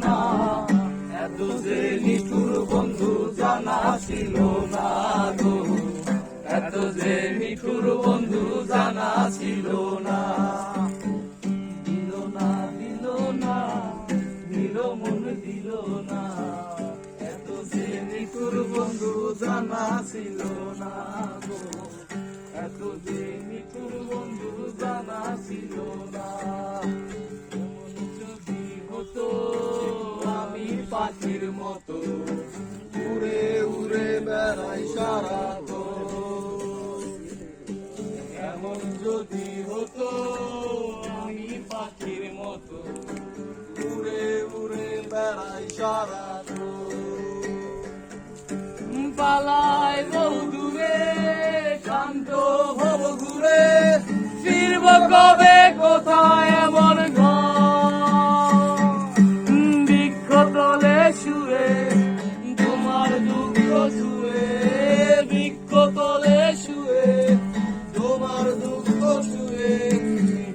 না, এত যে নিঠুর বন্ধু জানা ছিল না গো, এত যে নিঠুর বন্ধু জানা ছিল না। দিল না দিল না, দিল মন দিল না, এত যে নিঠুর বন্ধু জানা ছিল না গো, এত যে নিঠুর বন্ধু জানা ছিল না। যদি হতো আমি পাখির মতো উড়ে উড়ে বেড়াই সারাক্ষণ, এমন যদি হতো আমি পাখির মতো উড়ে উড়ে বেড়াই সারাক্ষণ। পালাই বহু দূরে শান্ত ভব ঘুরে, ফিরব কবে কোথায় এমন বৃক্ষ তলে শুয়ে তোমার দুঃখ শুয়ে, বৃক্ষ তলে শুয়ে তোমার দুঃখ শুয়ে,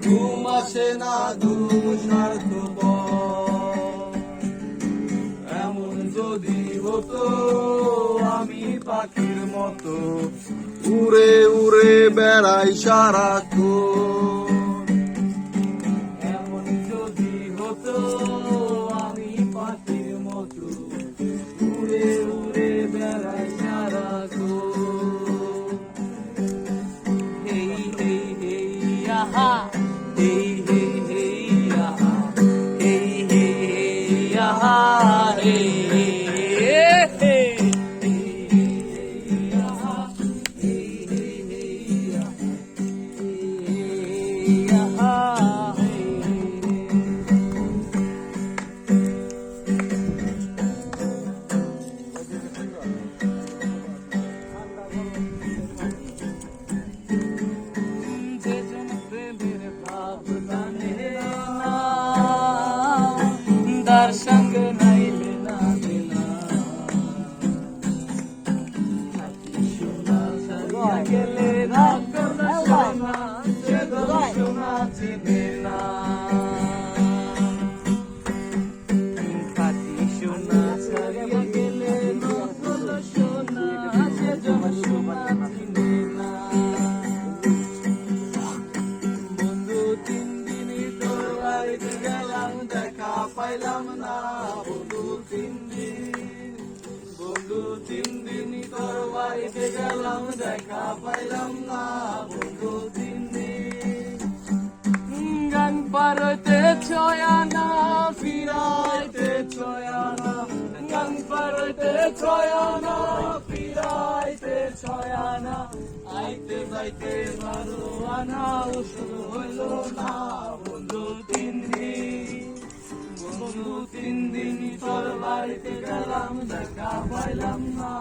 ঘুম আসে না ঘুম স্বার্থপর। এমন যদি হতো আমি পাখির মতো উড়ে উড়ে বেড়াই সারাক্ষণ, এমন যদি হতো আমি পাখির মতো উড়ে উড়ে বেড়াই সারাক্ষণ। হেই হেই হেই আহা, হেই হেই হেই আহা, হেই হেই হেই আহা, হেই তার সঙ্গ নাইলে না দিলা, গেলে সোনা সে সোনা চিনে না, খাটি সোনা ছাড়িয়া গেলে নকল সোনা সে সোনা চিনে না। বন্ধু 3 দিন তোর বাড়িতে গেলাম দেখা পাইলাম না, বন্ধু 3 দিন, বন্ধু 3 দিন তোর বাড়িতে গেলাম দেখা পাইলাম না, বন্ধু 3 দিন। গান পারতে ছয়ানা ফিরাইতে ছয়ানা, গান পারতে ছয়ানা ফিরাইতে ছয়ানা, আইতে যাইতে বারো আনা উসুল হইল না, বন্ধু 3 দিন, বন্ধু 3 দিন তোর বাড়িতে গেলাম দেখা পাইলাম না।